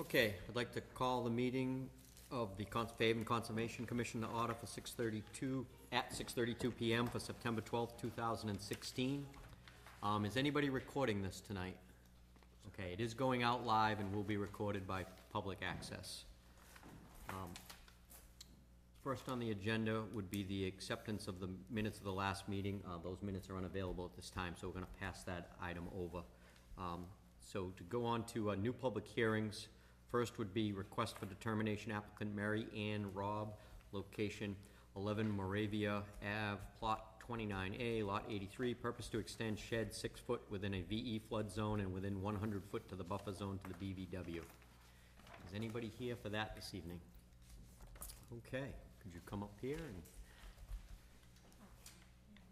Okay, I'd like to call the meeting of the Faven Conservation Commission to order for 6:32 PM for September 12th, 2016. Is anybody recording this tonight? Okay, it is going out live and will be recorded by public access. First on the agenda would be the acceptance of the minutes of the last meeting. Those minutes are unavailable at this time, so we're gonna pass that item over. So to go on to new public hearings, first would be request for determination applicant Mary Ann Robb, location 11 Moravia Ave, plot 29A, lot 83, purpose to extend shed 6 foot within a VE flood zone and within 100 foot to the buffer zone to the BVW. Is anybody here for that this evening? Okay, could you come up here and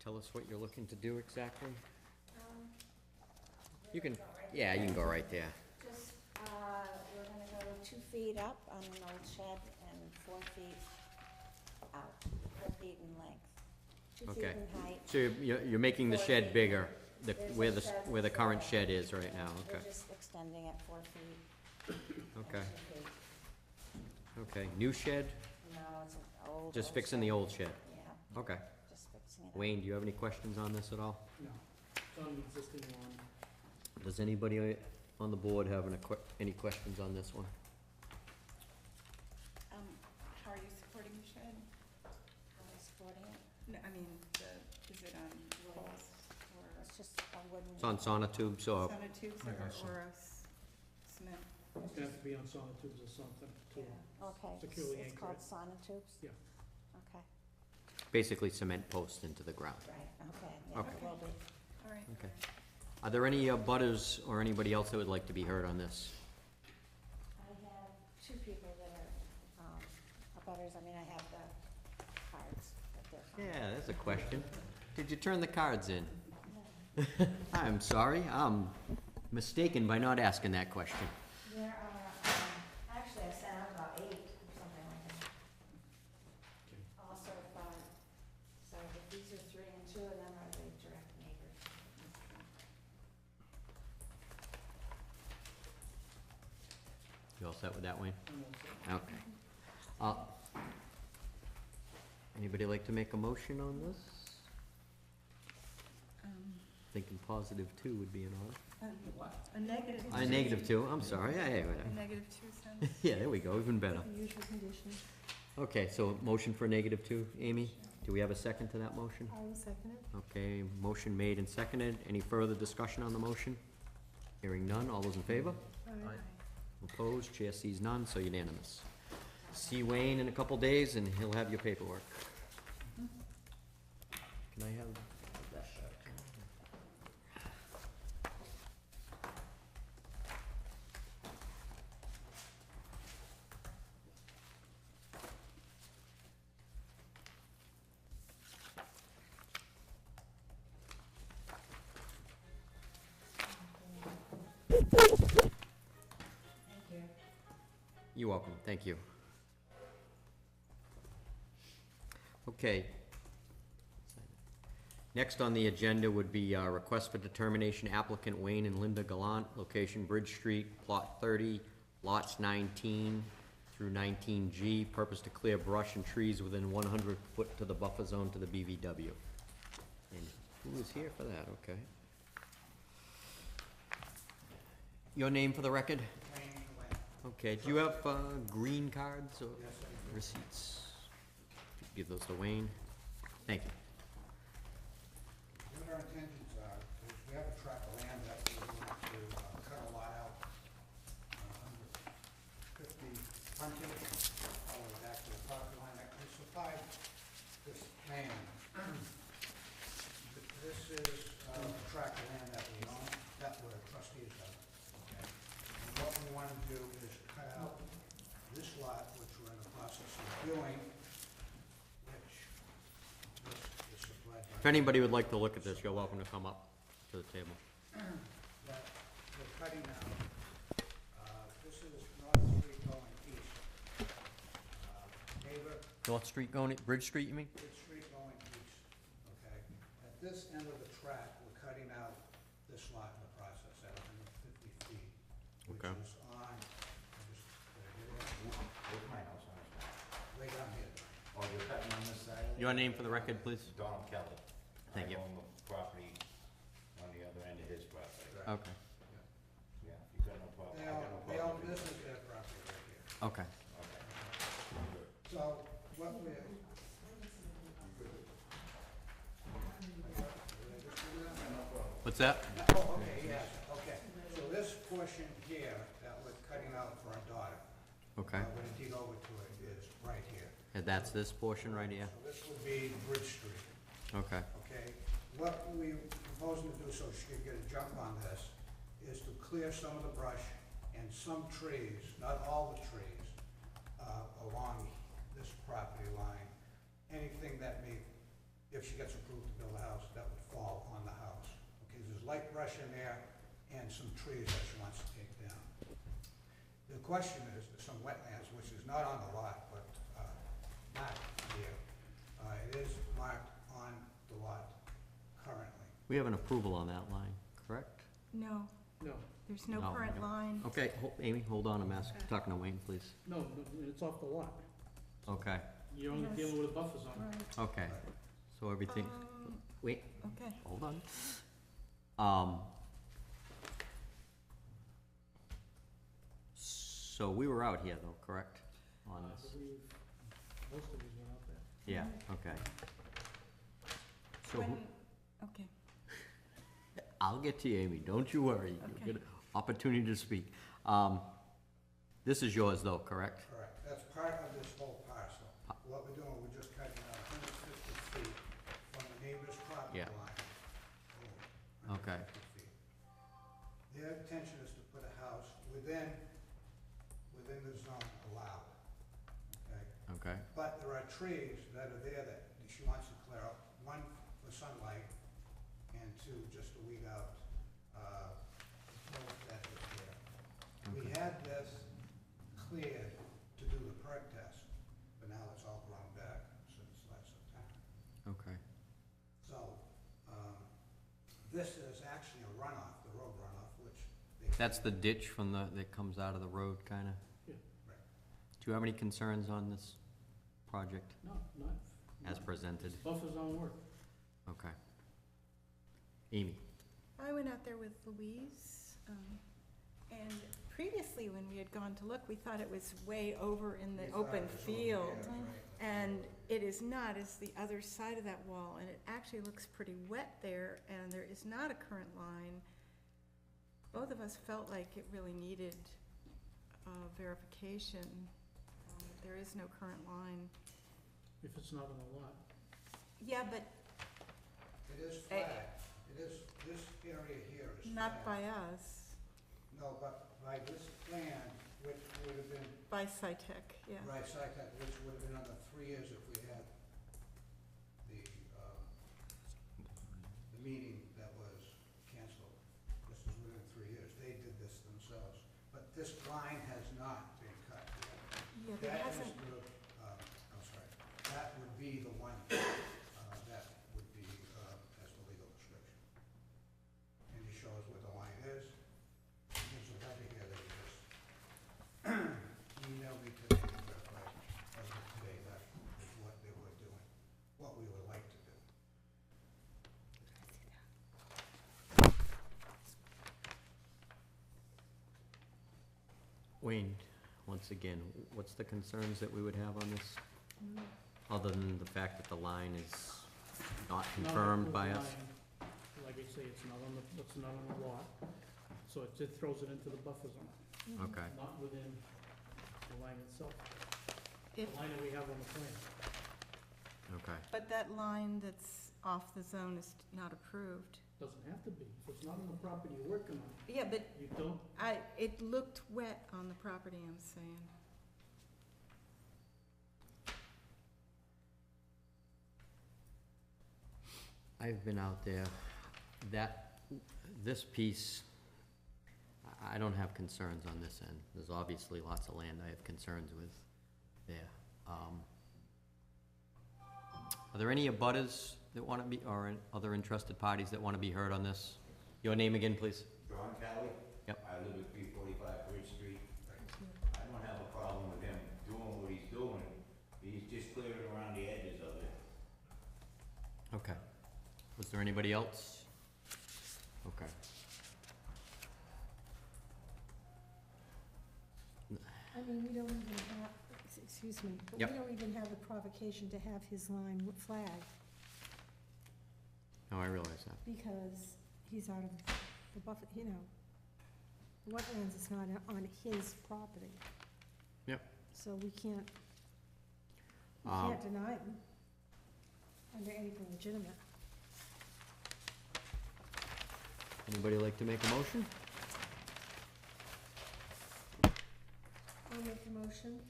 tell us what you're looking to do exactly? You can, yeah, you can go right there. Just, we're gonna go 2 feet up on an old shed and 4 feet out, 4 feet in length. 2 feet Okay. in height. So you're making the 4 shed feet. bigger, There's where a the, shed where the with current four. shed is right now, We're okay. just extending it 4 feet. Okay, and 2 feet. okay. New shed, No, it's an old. just old fixing the shed. old shed? Yeah, Okay. just fixing it. Wayne, do you have any questions on this at all? No, it's on the existing one. Does anybody on the board have any questions on this one? How are you supporting the shed? How are we supporting it? No, I mean, is it on rolls It's just a wooden. It's on sonotubes, or so, sonotubes I got some. or cement? It's gonna have to be on sonotubes or something to, Okay, securely it's anchor called it. sonotubes? Yeah. Okay, basically cement posts into the ground. right, okay, yeah, Okay. it will be. All right. Okay. Are there any butters or anybody else that would like to be heard on this? I have 2 people that are abutters. I mean, I have the cards, but they're fine. Yeah, that's a question. Did you turn the cards in? I'm sorry, I'm mistaken by not asking that question. There are, actually, I sent out about 8 or something like that. All certified. So if these are 3 and 2 of them are the direct neighbors. You all set with that, Wayne? I'm all set. Okay. Anybody like to make a motion on this? Thinking positive 2 would be in order. A negative. Negative 2, I'm sorry, yeah, yeah, A negative 2 cents. yeah, there we go, even better. Usual conditions. Okay, so motion for negative 2, Amy? Do we have a second to that motion? I will second it. Okay, motion made and seconded. Any further discussion on the motion? Hearing none, all those in favor? Opposed, chair sees none, so unanimous. See Wayne in a couple days and he'll have your paperwork. Can I have that? Thank you. You're welcome, thank you. Okay. Next on the agenda would be request for determination applicant Wayne and Linda Gallant, location Bridge Street, plot 30, lots 19 through 19G, purpose to clear brush and trees within 100 foot to the buffer zone to the BVW. And who is here for that, okay? Your name for the record? Okay, do you have green cards or receipts? Give those to Wayne. Thank you. What our intentions are, is we have a tract of land that we want to cut a lot out, 50 frontage, all the way back to the property line that we supplied this land. This is a tract of land that we own, that we're trustees of, okay? And what we want to do is cut out this lot, which we're in the process of doing, which this is supplied by. If anybody would like to look at this, you're welcome to come up to the table. That we're cutting out. This is North Street going east. Neighbor, North Street going, Bridge Street, you mean? Bridge Street going east, okay? At this end of the track, we're cutting out this lot in the process at 150 feet, which Okay. is on, I just Your name for the record, please? Donald Kelly. Thank you. I own the property on the other end of his property. Okay, Yeah, you got no problem. I got no They own, problem. this is their property right here. okay. Okay. So what we're. What's that? Oh, okay, yes, okay. So this portion here that we're cutting out for our daughter. Okay. We're gonna dig over to it is right here. And that's this portion right here? So this would be Bridge Street, Okay, okay? What we proposing to do, so she could get a jump on this, is to clear some of the brush and some trees, not all the trees, along this property line. Anything that may, if she gets approved to build a house, that would fall on the house. Okay, there's light brush in there and some trees that she wants to take down. The question is, there's some wetlands, which is not on the lot, but not here. It is marked on the lot currently. we have an approval on that line, correct? No, No, there's no No. current line. Okay, Amy, hold on, I'm talking to Wayne, please. no, it's off the lot. Okay, You're only Yes. dealing with a buffer zone. Right. okay, so everything, wait, Okay. hold on. So we were out here though, correct, on I this? believe most of these went out there. Yeah, okay. So who, When, okay, I'll get to you, Amy, don't you worry, Okay. you'll get an opportunity to speak. This is yours though, correct? Correct. That's part of this whole parcel. What we're doing, we're just cutting out 150 feet from the neighbor's property Yeah. line. Oh, Okay. 150 feet. Their intention is to put a house within the zone allowed, okay? Okay, But there are trees that are there that she wants to clear out, one for sunlight, and two, just to weed out, growth that is there. We Okay. had this cleared to do the perk test, but now it's all grown back since last September. okay, So, this is actually a runoff, the road runoff, which they. that's the ditch from the, that comes out of the road, kinda? Yeah. Right. Do you have any concerns on this project No, not. as presented? It's buffer zone work. Okay. Amy? I went out there with Louise, and previously when we had gone to look, we thought it was way over in the We thought open it was over field. there, right. And it is not, it's the other side of that wall, and it actually looks pretty wet there, and there is not a current line. Both of us felt like it really needed verification. There is no current line. If it's not on the lot. Yeah, but It is flat. It is, this area here is flat. not by us, No, but by this plan, which would have been, by SciTech, yeah. right, site that, which would have been under 3 years if we had the meeting that was canceled. This is within 3 years. They did this themselves. But this line has not been cut yet. Yeah, there That is hasn't, the, I'm sorry, that would be the one, that would be, as the legal description. And he shows where the line is. There's a letter here that he just emailed me today, verified as of today, that is what they were doing, what we would like to do. Wayne, once again, what's the concerns that we would have on this? Other than the fact that the line is not confirmed by us? Like I say, it's not on the, it's not on the lot, so it throws it into the buffer zone, Okay, not within the line itself. If- The line that we have on the plan. okay. but that line that's off the zone is not approved. Doesn't have to be. If it's not on the property you're working on, Yeah, but you don't, it looked wet on the property, I'm saying. I've been out there, this piece, I don't have concerns on this end. There's obviously lots of land I have concerns with there. Are there any abutters that want to be, or other interested parties that want to be heard on this? Your name again, please? John Kelly? Yep. I live at 345 Bridge Street. I don't have a problem with him doing what he's doing. He's just clearing around the edges of it. Was there anybody else? Okay. I mean, we don't even have, excuse me, but Yep. we don't even have the provocation to have his line flagged No, I realize that. because he's out of the buffer, you know. Wetlands is not on his property. Yep. So we can't Um, deny him under anything legitimate. Anybody like to make a motion? I'll make the motion.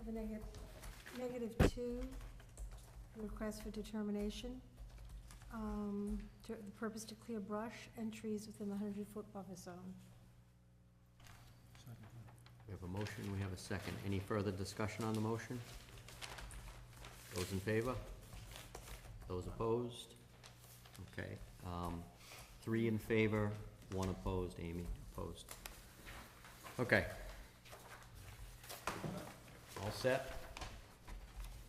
Of a -2, request for determination, the purpose to clear brush and trees within the 100-foot buffer zone. We have a motion, we have a second. Any further discussion on the motion? Those in favor? Those opposed? Okay, 3 in favor, 1 opposed. Amy opposed. Okay. All set?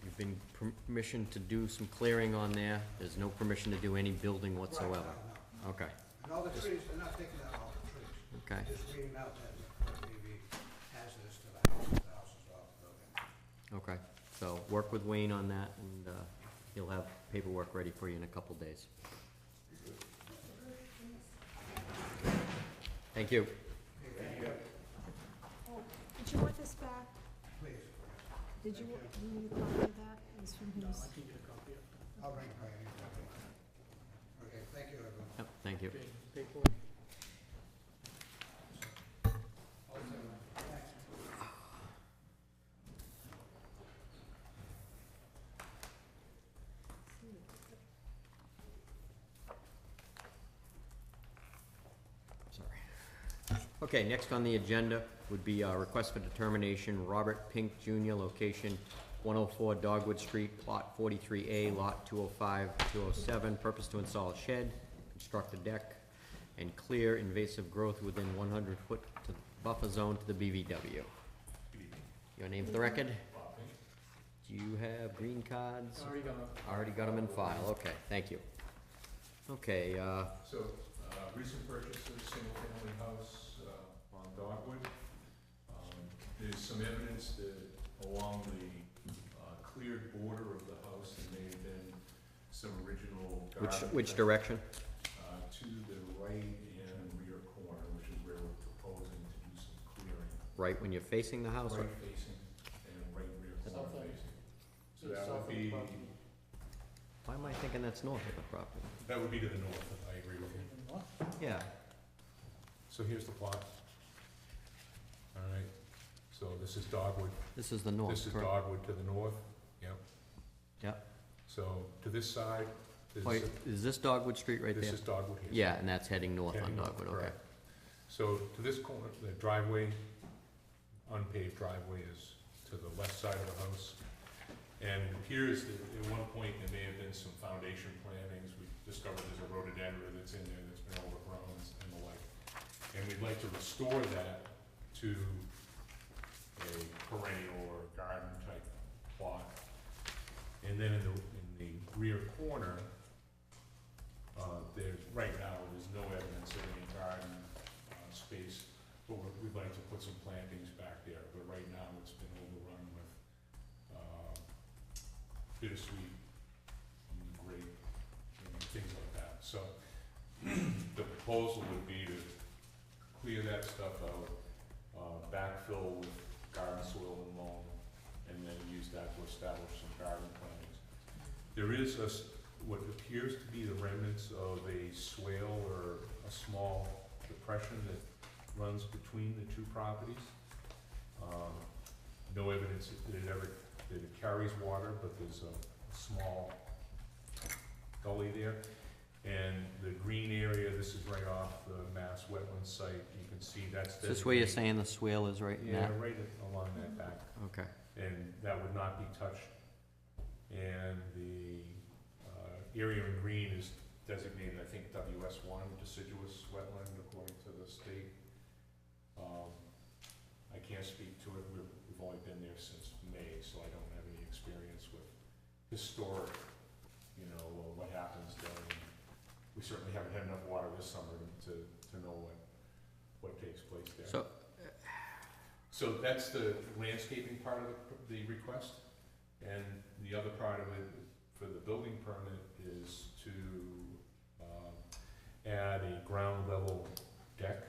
You've been permission to do some clearing on there. There's no permission to do any building whatsoever. Right, no. Okay, And all the trees, they're not taking out all the trees. okay. Just reading out that it may be hazardous to the house as well, the building. Okay, so work with Wayne on that, and he'll have paperwork ready for you in a couple days. Thank you. Oh, did you want this back? Please, Did you need a copy of that? It was from No, his. I can get a copy of it. I'll bring it by any. Okay, thank you, everyone. Yep, thank you. Okay, paperwork. Sorry. Okay, next on the agenda would be a request for determination, Robert Pink Jr., location 104 Dogwood Street, plot 43A, lot 205, 207, purpose to install a shed, construct a deck, and clear invasive growth within 100 foot to buffer zone to the BVW. Your name for the record? Do you have green cards? Already got it. Already got them in file, okay, thank you. Okay, So, recent purchases, single-family house on Dogwood. There's some evidence that along the cleared border of the house, there may have been some original garden. which direction? To the right and rear corner, which is where we're proposing to do some clearing. Right when you're facing the house? or- Right facing and right rear corner South end. facing. So To the that south would of the be, property. Why am I thinking that's north of the property? that would be to the north, I agree with you. What? Yeah, So here's the plot. All right, so this is Dogwood. this is the north, This is correct? Dogwood to the north, yep. Yep. So to this side, Wait, is this Dogwood Street right this there? is Dogwood here. Yeah, and that's heading north on Heading north, Dogwood, okay. correct. So to this corner, the driveway, unpaved driveway is to the left side of the house. And it appears that at one point there may have been some foundation plantings. We discovered there's a rhododendron that's in there that's been overgrown and the like. And we'd like to restore that to a perennial or garden type plot. And then in the rear corner, right now, there's no evidence of any garden space, but we'd like to put some plantings back there. But right now, it's been overrun with bittersweet and grape and things like that. So the proposal would be to clear that stuff out, backfill with garden soil and loam, and then use that to establish some garden plantings. There is what appears to be the remnants of a swale or a small depression that runs between the two properties. No evidence that it carries water, but there's a small gully there. And the green area, this is right off the Mass Wetlands site, you can see that's. Is this where you're designated- saying the swale is right in Yeah, that? right along that back. Okay, And that would not be touched. And the area in green is designated, I think, WS1, deciduous wetland, according to the state. I can't speak to it, we've only been there since May, so I don't have any experience with historic, you know, what happens during, we certainly haven't had enough water this summer to know what takes place there. So that's the landscaping part of the request, and the other part of it for the building permit is to add a ground level deck,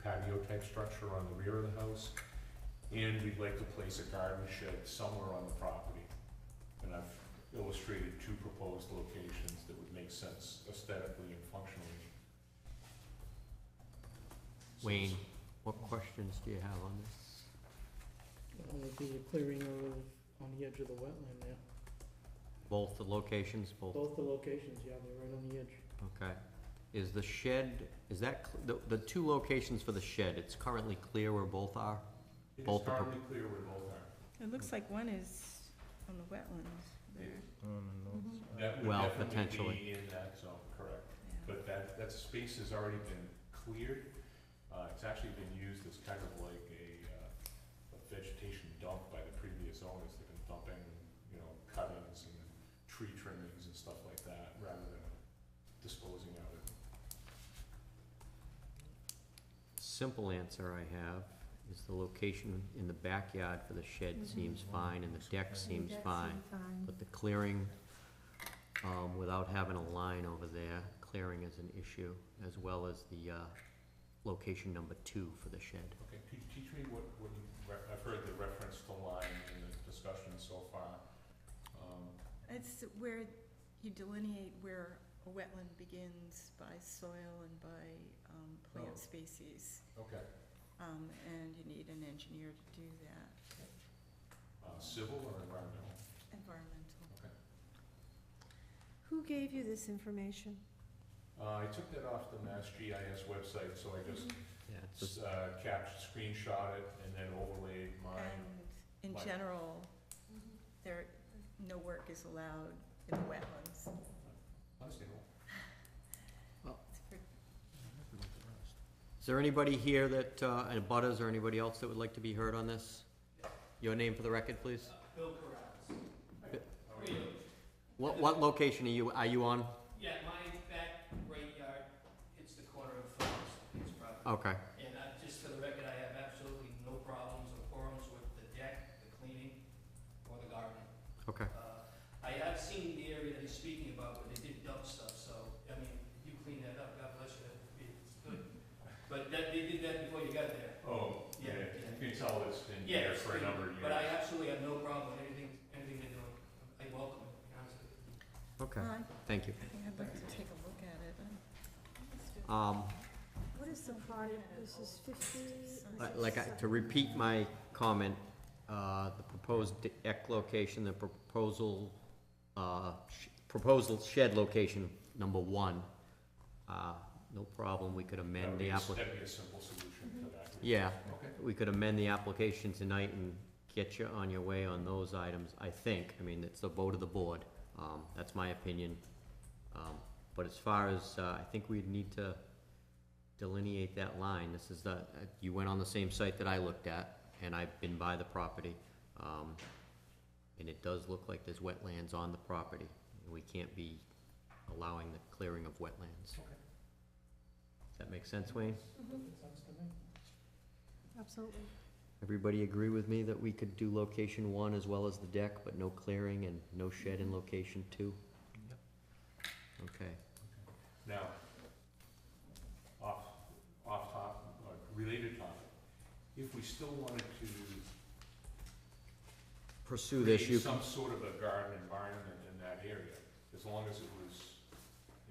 patio type structure on the rear of the house, and we'd like to place a garden shed somewhere on the property. And I've illustrated two proposed locations that would make sense aesthetically and functionally. Wayne, what questions do you have on this? Would be a clearing of, on the edge of the wetland there. Both the locations, both? Both the locations, yeah, they're right on the edge. Okay. Is the shed, is that, the two locations for the shed, it's currently clear where both are? It is Both the pro- currently clear where both are. It looks like one is on the wetlands there. That would Well, definitely potentially. be in that zone, correct. Yeah. But that space has already been cleared. It's actually been used as kind of like a vegetation dump by the previous owners. They've been dumping, you know, cuttings and tree trimmings and stuff like that, rather than disposing of it. Simple answer I have is the location in the backyard for the shed seems fine and the deck seems fine. But the clearing, without having a line over there, clearing is an issue, as well as the, location number 2 for the shed. Okay, could you teach me what you, I've heard the reference to line in the discussion so far. It's where you delineate where a wetland begins by soil and by plant Oh. species. Okay, And you need an engineer to do that, civil or environmental? environmental. Okay. Who gave you this information? I took that off the Mass GIS website, so I just Yeah, it's screenshot it and then overlaid mine. And in Mine. general, there, no work is allowed in the wetlands. Understandable. It's pretty- Is there anybody here that, and butters or anybody else that would like to be heard on this? Your name for the record, please? Bill Corrales. How are you? What location are you on? Yeah, my back right yard, it's the corner of his property. Okay, And just for the record, I have absolutely no problems or quarrels with the deck, the cleaning, or the garden. okay. I have seen the area that he's speaking about where they did dump stuff, so, I mean, you clean that up, God bless you, it's good. But they did that before you got there. Oh, yeah, Yeah. you can tell it's been Yeah, here for a number of years. But I absolutely have no problem with anything they're doing. I welcome it, to be honest with you. Okay, I thank you. think I'd like to take a look at it. What is the part, this is 50? To repeat my comment, the proposed deck location, the proposal shed location number 1, no problem, we could amend the That'd be a simple solution to that. Yeah, Okay. we could amend the application tonight and get you on your way on those items, I think. I mean, it's the vote of the board, that's my opinion. But as far as, I think we'd need to delineate that line. This is the, you went on the same site that I looked at, and I've been by the property. And it does look like there's wetlands on the property, and we can't be allowing the clearing of wetlands. Okay. Does that make sense, Wayne? Makes sense to me. Absolutely. Everybody agree with me that we could do location 1 as well as the deck, but no clearing and no shed in location 2? Okay. Now, off topic, related topic, if we still wanted to Pursue this, create you, some sort of a garden environment in that area, as long as it was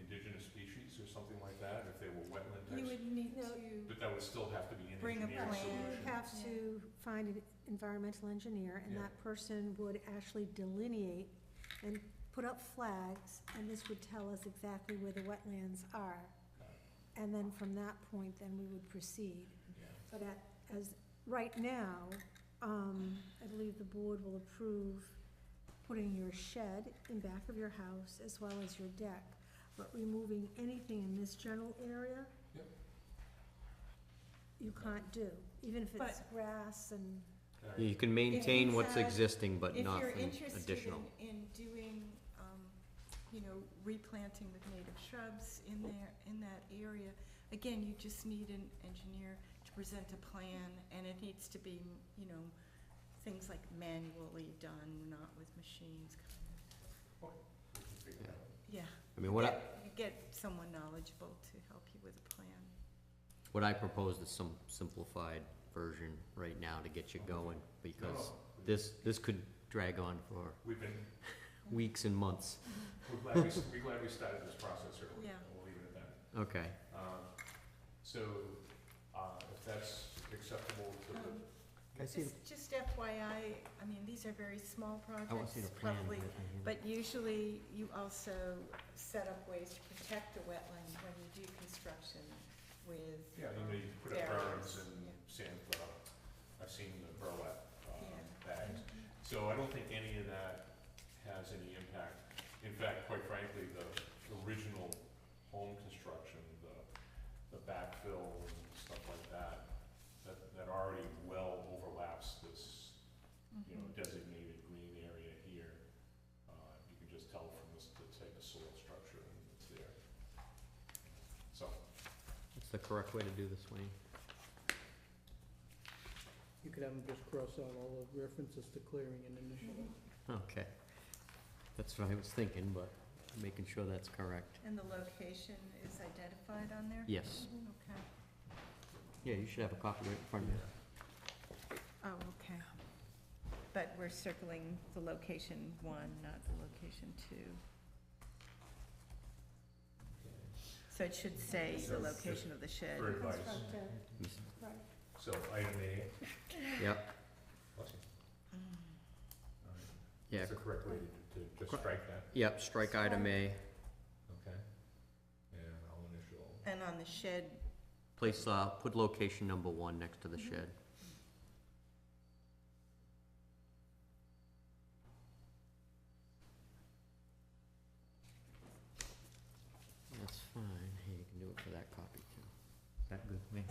indigenous species or something like that, if they were wetland You types, would need No. to, but that would still have to be an Bring a engineered plan. solution. You have to find an environmental engineer, and Yeah. that person would actually delineate and put up flags, and this would tell us exactly where the wetlands are. And then from that point, then we would proceed. Yeah. But as, right now, I believe the board will approve putting your shed in back of your house as well as your deck, but removing anything in this general area, Yep. you can't do, even if it's But- grass and, You can maintain what's Inside, existing, but If not you're from interested additional. in doing, you know, replanting with native shrubs in there, in that area, again, you just need an engineer to present a plan, and it needs to be, you know, things like manually done, not with machines. We can figure that out. Yeah. I mean, what I, You get someone knowledgeable to help you with a plan. what I proposed is some simplified version right now to get you going, because this could drag on for We've been, weeks and months. we're glad we started this process early. Yeah. We'll leave it at that. Okay. So, if that's acceptable to the, Can I see Just FYI, I mean, these are very small I want to see projects, the plan. probably, but usually you also set up ways to protect the wetland when you do construction with. yeah, you know, you put up barriers, berms and yeah. sand, I've seen the burlap, Yeah. bags. So I don't think any of that has any impact. In fact, quite frankly, the original home construction, the backfill and stuff like that, that already well overlaps this, you know, designated green area here. You can just tell from this, the type of soil structure that's there. So, What's the correct way to do this, Wayne? You could have them just cross out all the references to clearing and initially. Okay. That's what I was thinking, but making sure that's correct. And the location is identified on there? Yes. Okay. Yeah, you should have a copy right in front of you. Oh, okay. But we're circling the location 1, not the location 2. So it should say the So location of the shed. for advice, Construct a- right. so item A. Yep, Bless you. Mm. All right. yeah, Is the correct way to just strike that? yep, strike item A. Okay. And I'll initial. And on the shed, Place, put location number 1 next to the shed. That's fine, hey, you can do it for that copy too. Is that good, Wayne?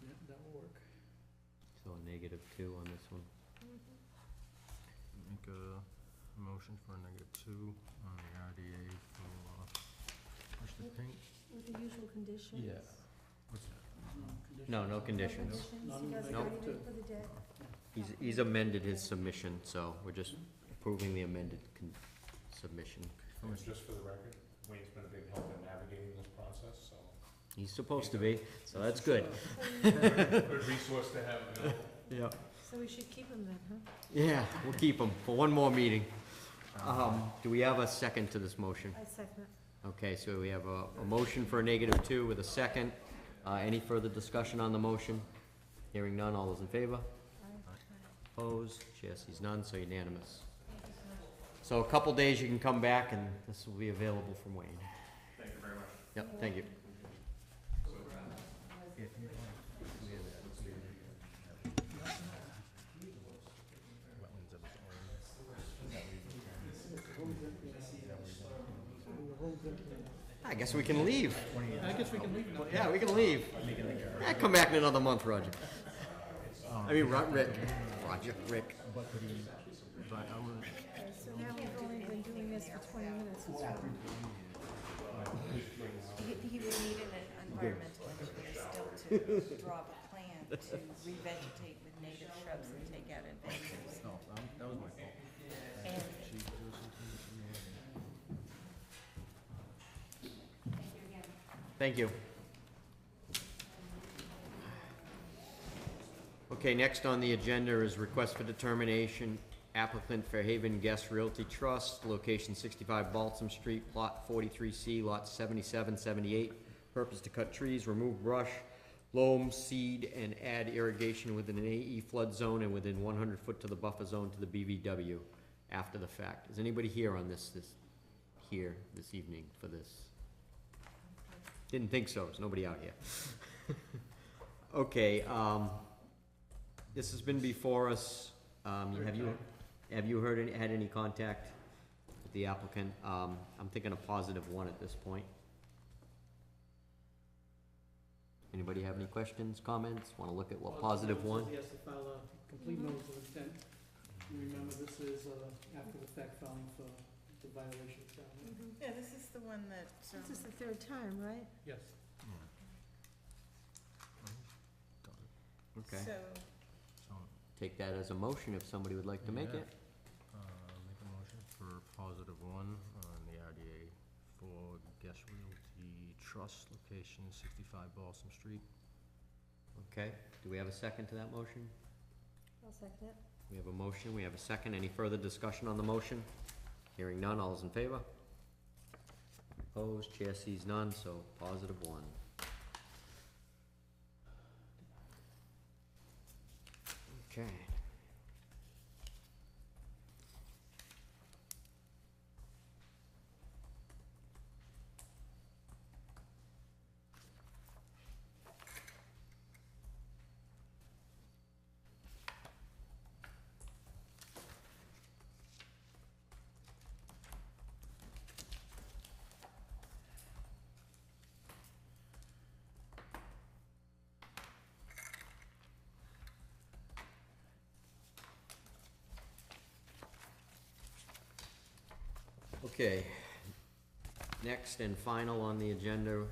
Yeah, that'll work. So a -2 on this one. Make a motion for a -2 on the RDA for, what's the paint? With the usual conditions. Yeah. What's that? No, no No conditions. conditions, he does it Nope. ready for the day. He's amended his submission, so we're just approving the amended submission. And just for the record, Wayne's been a big help in navigating this process, so. He's supposed to be, so that's good. Good resource to have available. Yeah. So we should keep him then, huh? Yeah, we'll keep him for one more meeting. Do we have a second to this motion? I second it. Okay, so we have a motion for a -2 with a second. Any further discussion on the motion? Hearing none, all those in favor? Opposed? Chair sees none, so unanimous. So a couple days you can come back and this will be available from Wayne. Thank you very much. Yep, thank you. Wetlands of its own. The home's empty now. I guess we can leave. I guess we can leave now. Yeah, we can leave. Come back in another month, Roger. I mean, Rick. Roger, Rick. But I'm gonna, Okay, so now we've only been doing this for 20 minutes. It's fine. He would need an environmental engineer still to draw up a plan to revegetate with native shrubs and take out invasives. no, that was my fault. And She was Thank you. Okay, next on the agenda is request for determination, applicant Fairhaven Guest Realty Trust, location 65 Balsam Street, plot 43C, lots 77, 78. Purpose to cut trees, remove brush, loam, seed, and add irrigation within an AE flood zone and within 100 foot to the buffer zone to the BVW after the fact. Is anybody here on this evening for this? Didn't think so, there's nobody out here. Okay, this has been before us. Have you had any contact with the applicant? I'm thinking a +1 at this point. Anybody have any questions, comments, wanna look at what Positive positive one? He has to file a complete notice of intent. Remember, this is, after the fact filing for the violation of town law. Mm-hmm. Yeah, this is the one that, This is the third time, right? Yes. Okay, so, So, take that as a motion if somebody would like to make Yeah. it. make a motion for positive one on the RDA for Guest Realty Trust, location 65 Balsam Street. Okay, do we have a second to that motion? I'll second it. We have a motion, we have a second. Any further discussion on the motion? Hearing none, all is in favor? Opposed, chair sees none, so positive one. Okay. Okay, next and final on the agenda,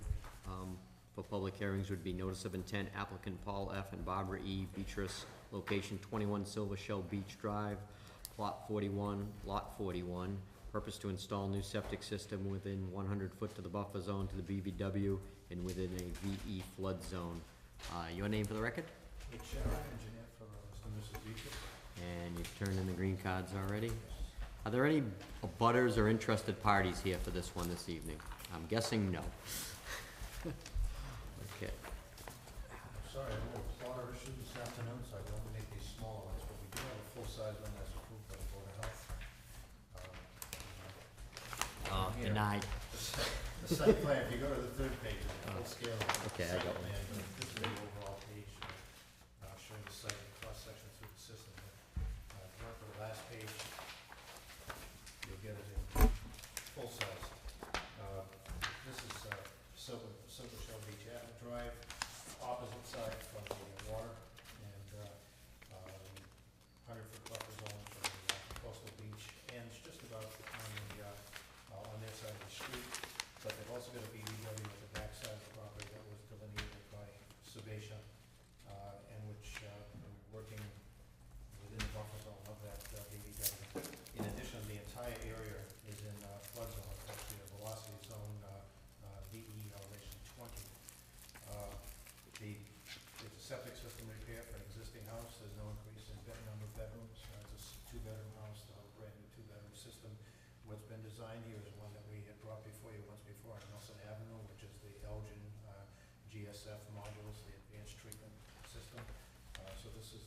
for public hearings would be notice of intent applicant Paul F. and Barbara E. Beatrice, location 21 Silver Shell Beach Drive, plot 41, lot 41, purpose to install new septic system within 100 foot to the buffer zone to the BVW and within a VE flood zone. Your name for the record? It's Sharon, engineer for Mr. and Mrs. Beatrice. And you've turned in the green cards already. Are there any abutters or interested parties here for this one this evening? I'm guessing no. Okay. Sorry, I have a plotter issue this afternoon, so I can only make these smaller ones, but we do have a full-size one that's approved by the Board of Health. Here. Denied. The site plan, if you go to the third page, it's full scale. Okay, I site got one. plan, but This is the overall page, showing the site cross-section through the system. If you want to the last page, you'll get it in full size. This is Silver Shell Beach Drive, opposite side from the water, and 100-foot buffer zone from the coastal beach, and it's just about on their side of the street. But they've also got a BVW at the back side of the property that was delineated by Sebastian, and which we're working within the buffer zone of that BVW. In addition, the entire area is in flood zone, actually a velocity zone, VE elevation 20. It's a septic system repair for an existing house. There's no increase in number of bedrooms. It's a two-bedroom house, a brand new two-bedroom system. What's been designed here is one that we had brought before you once before on Nelson Avenue, which is the Elgin GSF modules, the advanced treatment system. So this is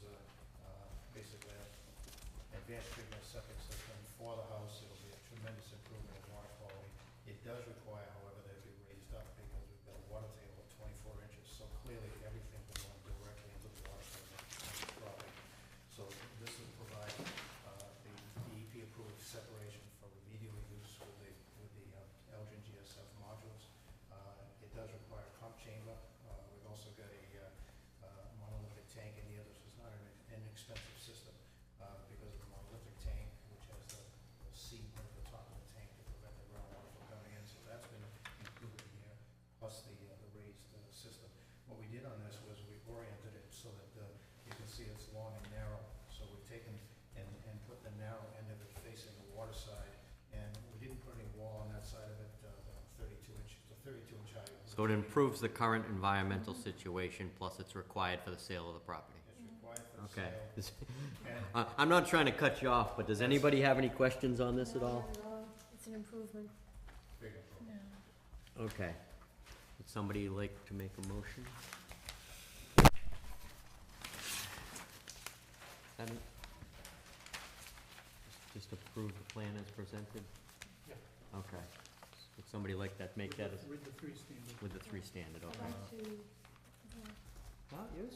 basically an advanced treatment septic system for the house. It'll be a tremendous improvement in water quality. It does require, however, that it be raised up because we've got a water table of 24 inches. So clearly, everything will run directly into the water table on the property. So this will provide the DEP approved separation for remedial use with the Elgin GSF modules. It does require a pump chamber. We've also got a monolithic tank in here. This is not an inexpensive system because of the monolithic tank, which has the seam right at the top of the tank to prevent the groundwater from coming in. So that's been included in here, plus the raised system. What we did on this was we oriented it so that you can see it's long and narrow. So we've taken and put the narrow end of it facing the water side, and we didn't put any wall on that side of it, 32-inch, it's a 32-inch high. So it improves the current environmental situation, plus it's required for the sale of the property. It's required for the Okay. sale. And I'm not trying to cut you off, but does anybody have any questions on this at No, all? not at all. It's an improvement. big improvement. no. Okay. Would somebody like to make a motion? Haven't- Just approve the plan as presented? Yeah. Okay. Would somebody like that, make that as- Read the three standard. with the three standard, I'd okay? like to, Yes?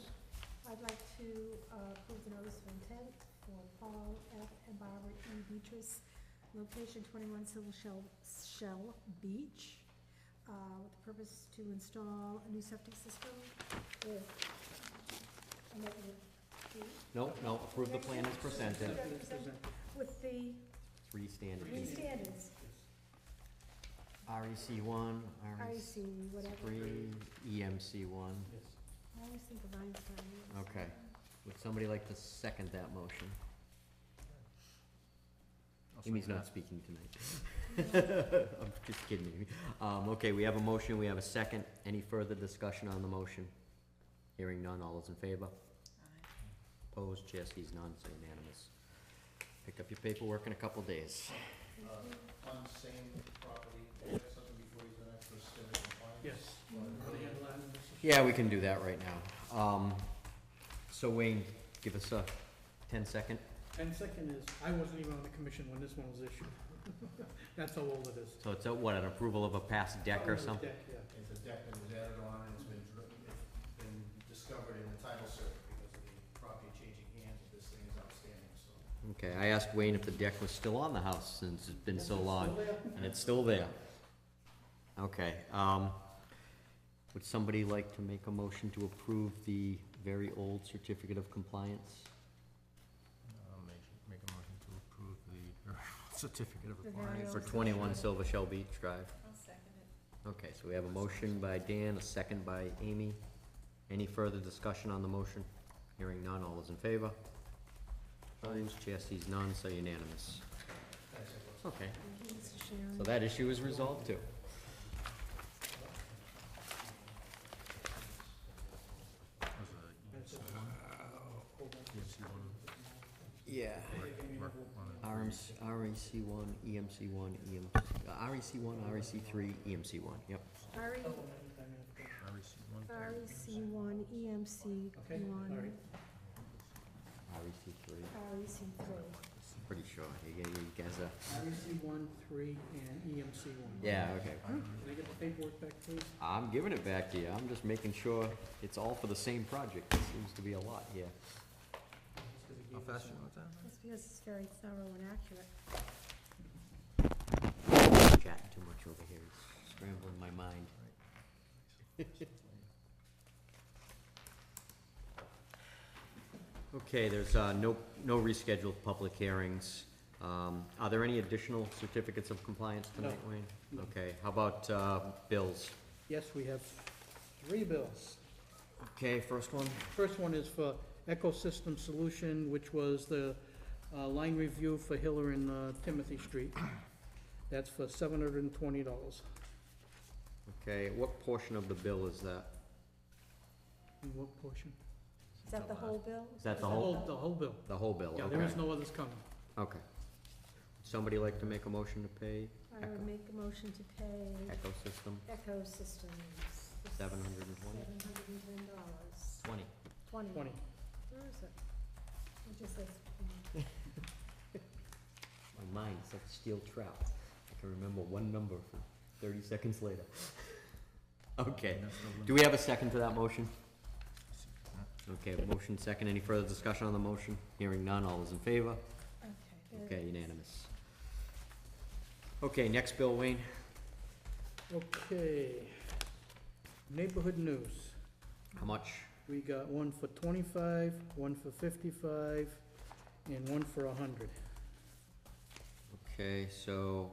I'd like to approve the notice of intent for Paul F. and Barbara E. Beatrice, location 21 Silver Shell Beach, with the purpose to install a new septic system with a negative two. No, approve the plan as presented, With the three standard. three standards, REC one, REC, whatever. three, EMC one. Yes. I always think of Einstein. yes. Okay. Would somebody like to second that motion? I'll Amy's second not that. speaking tonight. I'm just kidding, Amy. Okay, we have a motion, we have a second. Any further discussion on the motion? Hearing none, all those in favor? Opposed, chair sees none, so unanimous. Pick up your paperwork in a couple days. On the same property, do you have something before he's gonna actually still in compliance? Yes. They had a lot of this. Yeah, we can do that right now. So Wayne, give us a 10-second. And second is, I wasn't even on the commission when this one was issued. That's how old it is. So it's what, an approval of a past deck or Deck, something? yeah. It's a deck that was added on and it's been discovered in the title search because of the property changing hands, and this thing is outstanding, so. Okay, I asked Wayne if the deck was still on the house since it's been so long, and it's still there. Okay, would somebody like to make a motion to approve the very old certificate of compliance? I'll make a motion to approve the certificate of The very compliance. For old 21 Silver Shell Beach Drive. I'll second it. Okay, so we have a motion by Dan, a second by Amy. Any further discussion on the motion? Hearing none, all those in favor? Opposed, chair sees none, so unanimous. Thanks, everyone. Okay, Thank you, Mr. Sharon. so that issue is resolved too. That's it. Hold on. Yeah. REC one, EMC one, REC one, REC three, EMC one, yep. RE, Couple minutes, I mean, REC one, EMC Okay, all one, right. REC three, REC three. pretty sure, you guys are, REC 1, 3, and EMC 1. yeah, okay. Can I get the paperwork back, please? I'm giving it back to you, I'm just making sure it's all for the same project, there seems to be a lot here. How fast you want that? That's because it's very thorough and accurate. Chatting too much over here, it's scrambling my mind. Okay, there's no rescheduled public hearings. Are there any additional certificates of compliance tonight, Wayne? No. Okay, how about bills? Yes, we have 3 bills. Okay, first one? First one is for Ecosystem Solution, which was the line review for Hiller and Timothy Street. That's for $720. Okay, what portion of the bill is that? And what portion? Is that the whole bill? Is that the whole, The whole bill. the whole bill? Yeah, there is Okay. no others coming. Okay. Somebody like to make a motion to pay I would make a motion to pay Ecosystem, Ecosystems. $720? $710. 20. 20. 20. Where is it? It just says, My mind's like a steel trap. I can remember one number for 30 seconds later. Okay, do we have a second to that motion? Okay, motion second, any further discussion on the motion? Hearing none, all those in favor? okay. there Okay, it is. unanimous. Okay, next bill, Wayne. Okay. Neighborhood news. How much? We got one for 25, one for 55, and one for 100. Okay, so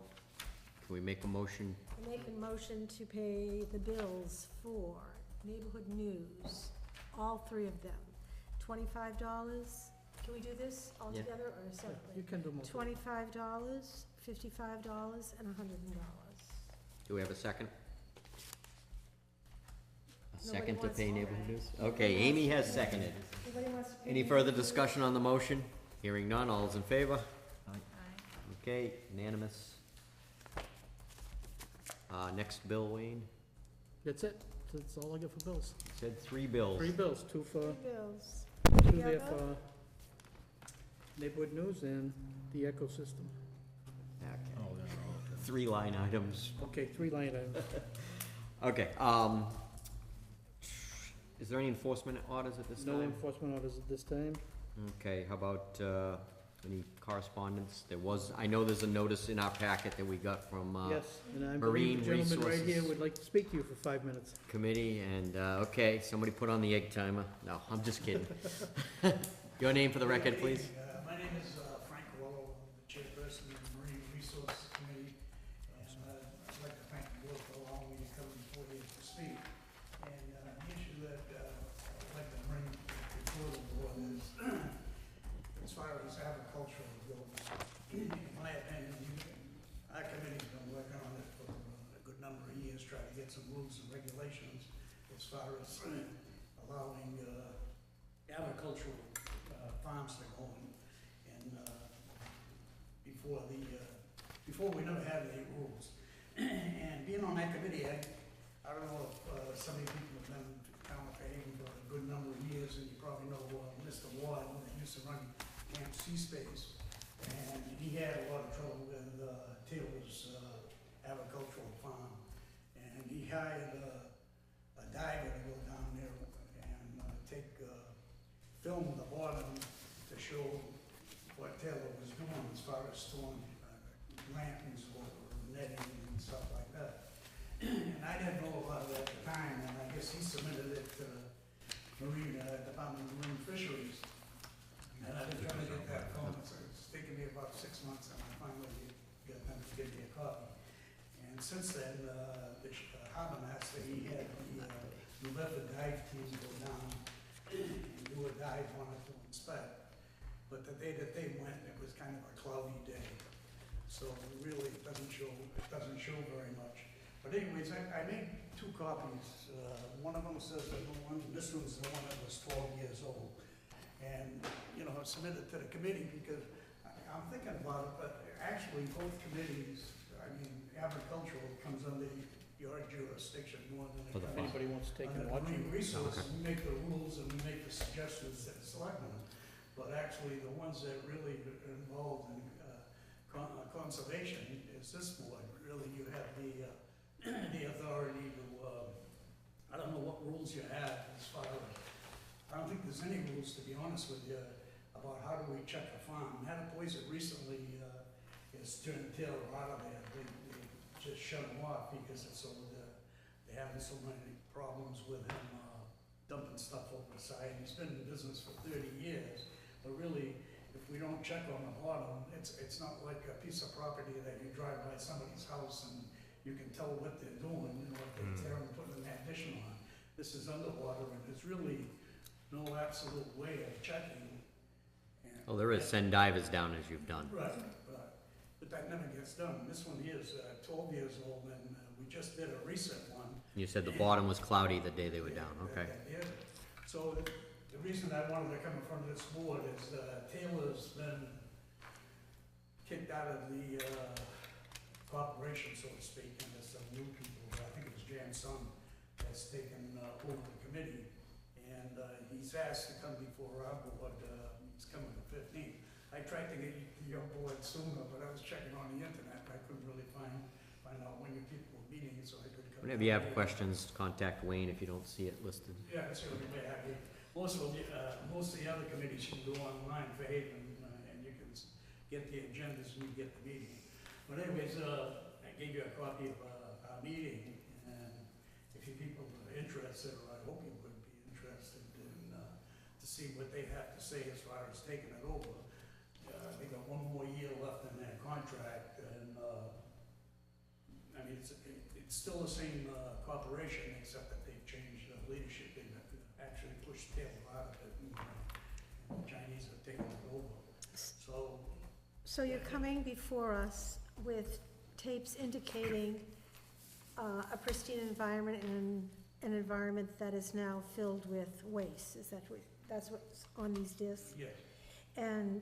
can we make a motion? I make a motion to pay the bills for neighborhood news, all 3 of them. $25, can we do this all Yeah. together or You separately? can do most of it. $25, $55, and $100. Do we have a second? A Nobody second to wants pay to. neighborhood news? Okay, Amy has seconded. Anybody wants to pay Any further discussion on the motion? Hearing none, all those in favor? Aye. Okay, unanimous. Next bill, Wayne, That's it. That's all I get for bills. said 3 bills. 3 bills, 2 for, 3 bills? 2 there Together? for neighborhood news and the ecosystem. Okay. Oh, yeah, okay. 3 line items. Okay, 3 line items. Okay, is there any enforcement orders at this No time? enforcement orders at this time. Okay, how about, Any correspondence? There was, I know there's a notice in our packet that we got from, Yes, and I Marine believe the gentleman right here Resources. would like to speak to you for 5 minutes. committee, and, okay, somebody put on the egg timer. No, I'm just kidding. Your name for the record, please? My name is Frank Wallow, I'm the chairperson of the Marine Resources Committee, and I'd like to thank the board for allowing me to come before you to speak. And the issue that I'd like to bring before the board is, as far as agricultural goes, in my opinion, our committee's been working on it for a good number of years, trying to get some rules and regulations as far as allowing agricultural farms to go in. And before we never had any rules. And being on that committee, I don't know if some of you people have been town of Haven for a good number of years, and you probably know Mr. Ward, that used to run Camp C-Space. And he had a lot of trouble with Taylor's agricultural farm. And he hired a diver to go down there and film the bottom to show what Taylor was doing as far as storing lanterns or netting and stuff like that. And I didn't know about it at the time, and I guess he submitted it to Department of Marine Fisheries. And I've been trying to get that film, so it's taken me about 6 months, and I finally got them to give me a copy. And since then, the harbor master, he left the dive team go down and do a dive on it to inspect. But the day that they went, it was kind of a cloudy day. So really, it doesn't show very much. But anyways, I made 2 copies. One of them says the new one, and this one's the one that was 12 years old. And, I submitted it to the committee because I'm thinking about it, but actually both committees, agricultural comes under your jurisdiction more than For the it farm. comes Anybody wants to take and under watch Marine it? Resources. We make the rules and we make the suggestions to the selectmen. But actually, the ones that really are involved in conservation is this board. Really, you have the authority to, I don't know what rules you have as far as, I don't think there's any rules, to be honest with you, about how do we check a farm. Mattapoisett recently has turned Taylor out of there. They just shut him off because they're having so many problems with him dumping stuff over the side. He's been in business for 30 years. But really, if we don't check on the bottom, it's not like a piece of property that you drive by somebody's house and you can tell what they're doing, if they're tearing, putting an addition on. This is underwater, and there's really no absolute way of checking. Oh, there is, send divers down as you've done. Right, but that never gets done. This one here is 12 years old, and we just did a recent one. You said the bottom was cloudy the day they were down, okay. Yeah. So the reason I wanted to come in front of this board is Taylor's been kicked out of the corporation, so to speak, and there's some new people, I think it was Jan's son, that's taken over the committee. And he's asked to come before our board, he's coming the 15th. I tried to get you on board sooner, but I was checking on the internet, and I couldn't really find out when your people were meeting, so I could come. Whenever you have questions, contact Wayne if you don't see it listed. Yeah, that's really bad. Most of the other committees you can go online for Haven, and you can get the agendas and you get the meeting. But anyways, I gave you a copy of our meeting, and if you people are interested, or I hope you would be interested in, to see what they have to say as far as taking it over. They got 1 more year left in their contract, and, it's still the same corporation, except that they've changed leadership. They've actually pushed Taylor out of it, and the Chinese have taken it over. So you're coming before us with tapes indicating a pristine environment and an environment that is now filled with waste. Is that that's what's on these discs? Yes. And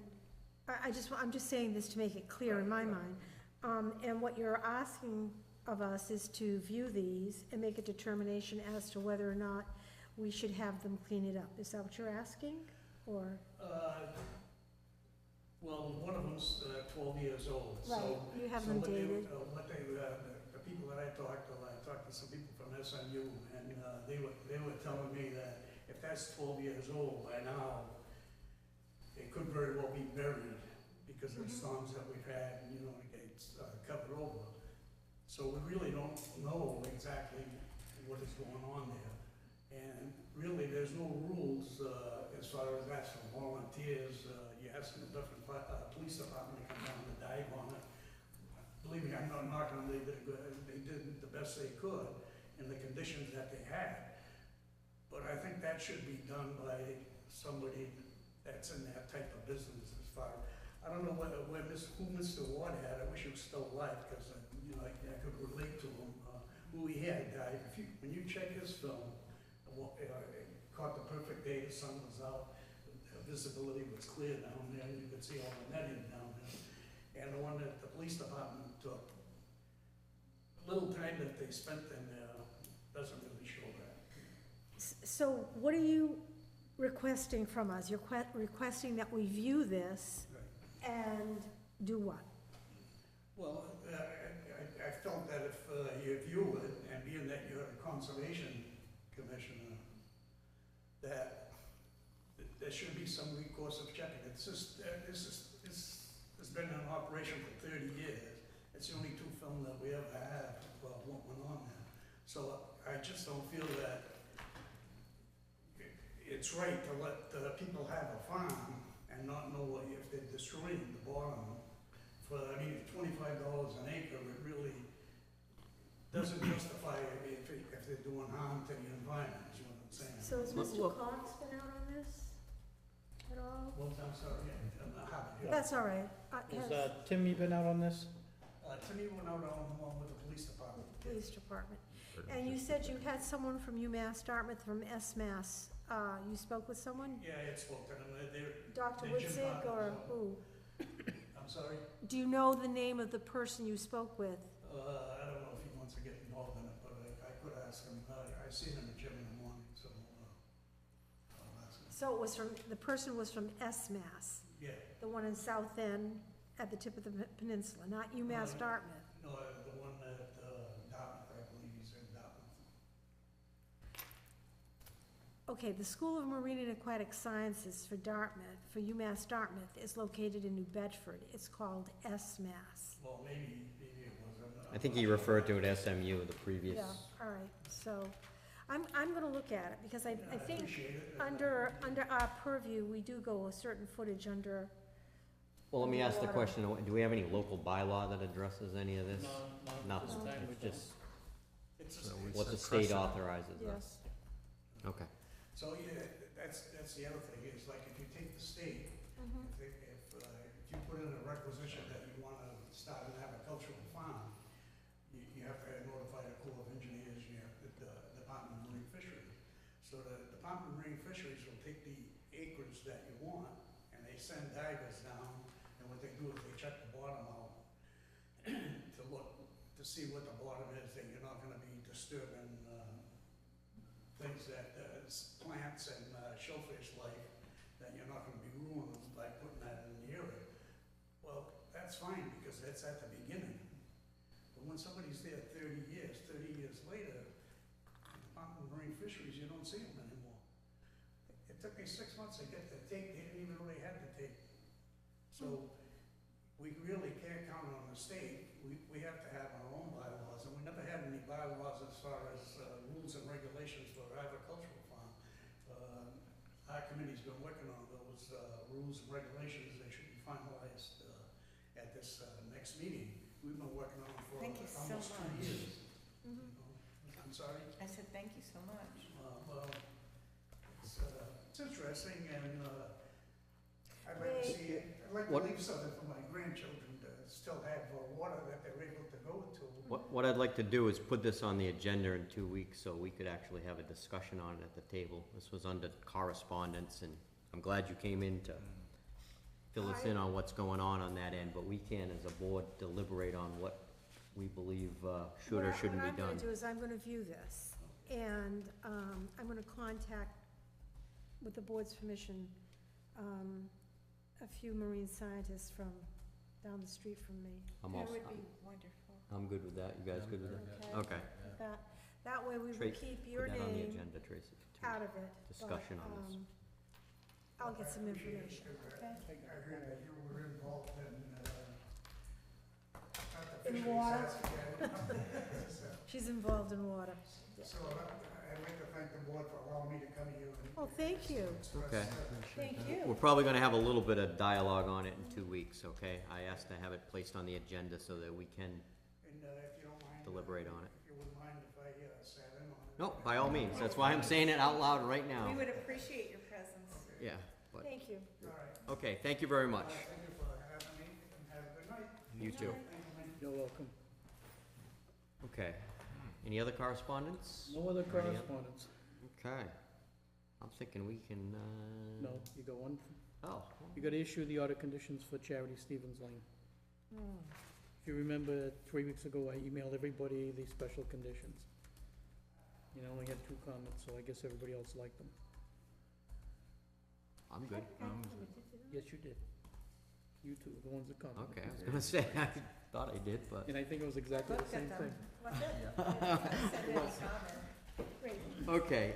I'm just saying this to make it clear in my mind. And what you're asking of us is to view these and make a determination as to whether or not we should have them clean it up. Is that what you're asking, or? Well, one of them's 12 years old, Right, so. you have them dated. The people that I talked to some people from SMU, and they were telling me that if that's 12 years old by now, it could very well be buried. because of the storms that we've had, and, it gets covered over. So we really don't know exactly what is going on there. And really, there's no rules as far as asking volunteers. You ask the different police department to come down and dive on it. Believe me, I'm not knocking them, they did the best they could in the conditions that they had. But I think that should be done by somebody that's in that type of business as far. I don't know who Mr. Ward had, I wish he was still alive, because, I could relate to him, who he had died. When you check his film, it caught the perfect day, the sun was out, the visibility was clear down there, and you could see all the netting down there. And the one that the police department took, the little time that they spent in there doesn't really show that. So what are you requesting from us? You're requesting that we view this and do what? Well, I felt that if you view it, and being that you're a conservation commissioner, that there should be some recourse of checking. It's just, this has been in operation for 30 years. It's the only two film that we ever had of what went on there. So I just don't feel that it's right to let people have a farm and not know if they're destroying the bottom. $25 an acre, it really doesn't justify if they're doing harm to the environment, is what I'm saying. So has Mr. Well- Cox been out on this at all? Well, I'm sorry, I'm not happy. That's all right. Has Timmy been out on this? Timmy went out on the one with the police department. Police department. And you said you had someone from UMass Dartmouth, from SMass. You spoke with someone? Yeah, I had spoken to them, Dr. They're Jim Witzig or Barnes, who? I'm sorry, Do you know the name of the person you spoke with? I don't know if he wants to get involved in it, but I could ask him. I seen him at gym in the morning, so I'll ask him. So it was the person was from SMass, Yeah, the one in South End at the tip of the peninsula, not UMass Dartmouth. no, the one at Dartmouth, I believe he's in Dartmouth. Okay, the School of Marine and Aquatic Sciences for UMass Dartmouth is located in New Bedford. It's called SMass. Well, maybe it was. I think he referred to it as SMU, the previous. Yeah, all right, so I'm gonna look at it, because I think appreciate it. under our purview, we do go a certain footage under, Well, let me ask the Water. question, do we have any local bylaw that addresses any of this? Not this Nothing, time, we it's don't. just It's So we what the set state precedent. authorizes us. yes. Okay. So, yeah, that's the other thing, is like if you take the state, Mhm. if you put in a requisition that you wanna start an agricultural farm, you have to notify the Corps of Engineers, you have the Department of Marine Fisheries. So the Department of Marine Fisheries will take the acreage that you want, and they send divers down, and what they do is they check the bottom out to see what the bottom is, that you're not gonna be disturbing things that plants and shellfish life, that you're not gonna be ruining by putting that in the area. Well, that's fine, because that's at the beginning. But when somebody's there 30 years later, Department of Marine Fisheries, you don't see them anymore. It took me 6 months to get the tape, they didn't even know they had the tape. So, we really can't count on the state, we have to have our own bylaws, and we never had any bylaws as far as rules and regulations for agricultural farm. Our committee's been working on those rules and regulations, they should be finalized at this next meeting. We've been working on them for Thank you so almost 2 much. years. Mhm. I'm sorry? I said, thank you so much. Well, it's interesting, and I'd like to see, I'd like to What- leave something for my grandchildren to still have water that they're able to go to. What I'd like to do is put this on the agenda in 2 weeks, so we could actually have a discussion on it at the table. This was under correspondence, and I'm glad you came in to fill us in on what's going on that end, but we can, as a board, deliberate on what we believe should or shouldn't be What I'm done. gonna do is I'm gonna view this, and I'm gonna contact, with the board's permission, a few marine scientists from down the street from me. I'm That also, would be wonderful. I'm good with that, you guys good with that? Okay. Okay. That way we will Tracy, keep your Put that on the name agenda, Tracy. to- out of it. but, discussion on this. I'll get some information, okay? I heard that you were involved involved in, not the In fisheries water? aspect, so, She's involved in water. so I'd like to thank the board for allowing me to come here and. Oh, thank you. express, Okay. Thank We're you. probably gonna have a little bit of dialogue on it in 2 weeks, okay? I asked to have it placed on the agenda so that we can And if you don't mind. deliberate on it. If you wouldn't mind if I sat in on it. No, by all means, that's why I'm saying it out loud right now. We would appreciate your presence. Yeah, but, Thank you. All right. okay, thank you very much. Thank you for having me, and have a good night. You too. You're welcome. Okay. Any other correspondence? No other Or any correspondence? Okay. I'm thinking we can, No, you got one. Oh, You gotta issue the order conditions for Charity Stevens Lane. Hmm. If you remember, 3 weeks ago, I emailed everybody the special conditions. You know, I only had 2 comments, so I guess everybody else liked them. I'm good. Yes, you did. You two, the ones that commented. Okay, I was gonna say, I thought I did, but, And I think it was exactly the same thing. What's it? Send any comment. Great. okay,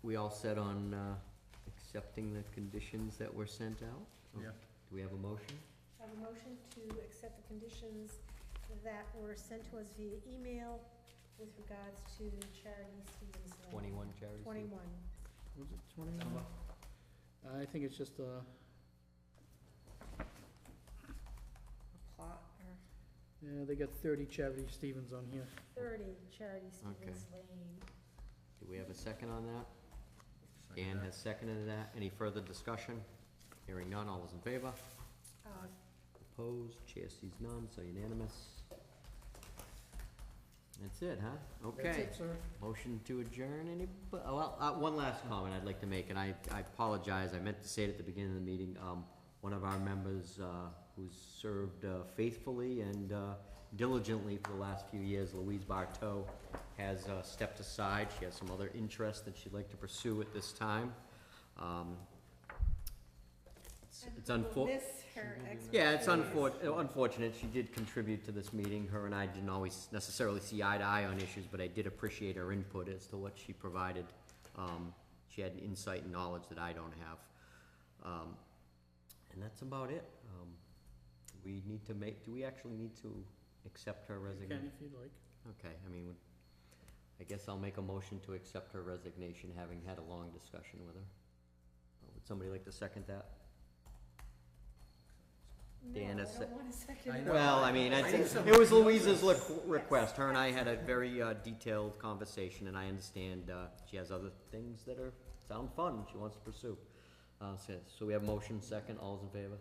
we all set on, accepting the conditions that were sent out? Yeah. Do we have a motion? I have a motion to accept the conditions that were sent to us via email with regards to Charity Stevens Lane. 21 Charity? 21. Was it 21? I think it's just A plot or? yeah, they got 30 Charity Stevens on here. 30 Charity Stevens Okay. Lane. Do we have a second on that? Second Dan that. has seconded that. Any further discussion? Hearing none, all those in favor? Opposed? Chair sees none, so unanimous. That's it, huh? That's Okay. it, sir. Motion to adjourn, well, one last comment I'd like to make, and I apologize, I meant to say it at the beginning of the meeting. One of our members, who's served faithfully and diligently for the last few years, Louise Bartow, has stepped aside. She has some other interests that she'd like to pursue at this time. It's unfortunate. This, her Yeah, it's unfortunate. She did contribute to this meeting. Her and I didn't always necessarily see eye to eye on issues, but I did appreciate her input as to what she provided. She had an insight and knowledge that I don't have. And that's about it. Do we actually need to accept her You can resignation? if you'd like. Okay, I guess I'll make a motion to accept her resignation, having had a long discussion with her. Would somebody like to second that? Dan No, has I don't want to second I it. know. Well, it was Louise's request. Her and I had a very detailed conversation, and I understand she has other things that sound fun she wants to pursue. So we have motion second, all those in favor?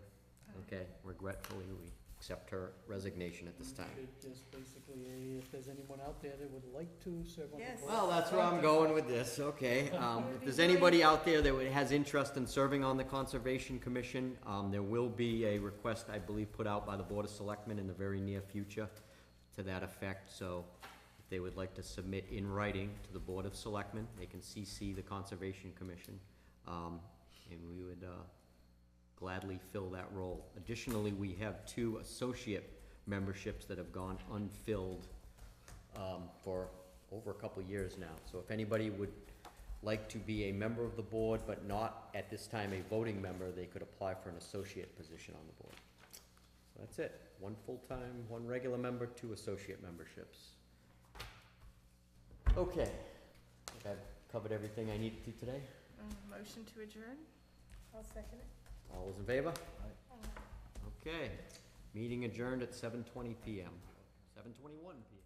Okay, regretfully, we accept her resignation at this time. Just basically, if there's anyone out there that would like to serve on the Yes. board. Well, that's where I'm going with this, okay. If there's anybody out there that has interest in serving on the Conservation Commission, there will be a request, I believe, put out by the Board of Selectmen in the very near future to that effect. So if they would like to submit in writing to the Board of Selectmen, they can CC the Conservation Commission, and we would gladly fill that role. Additionally, we have 2 associate memberships that have gone unfilled for over a couple years now. So if anybody would like to be a member of the board, but not at this time a voting member, they could apply for an associate position on the board. So that's it. 1 full-time, 1 regular member, 2 associate memberships. Okay. I think I've covered everything I needed to today. Motion to adjourn? I'll second it. All those in favor? Okay. Meeting adjourned at 7:20 PM. 7:21 PM.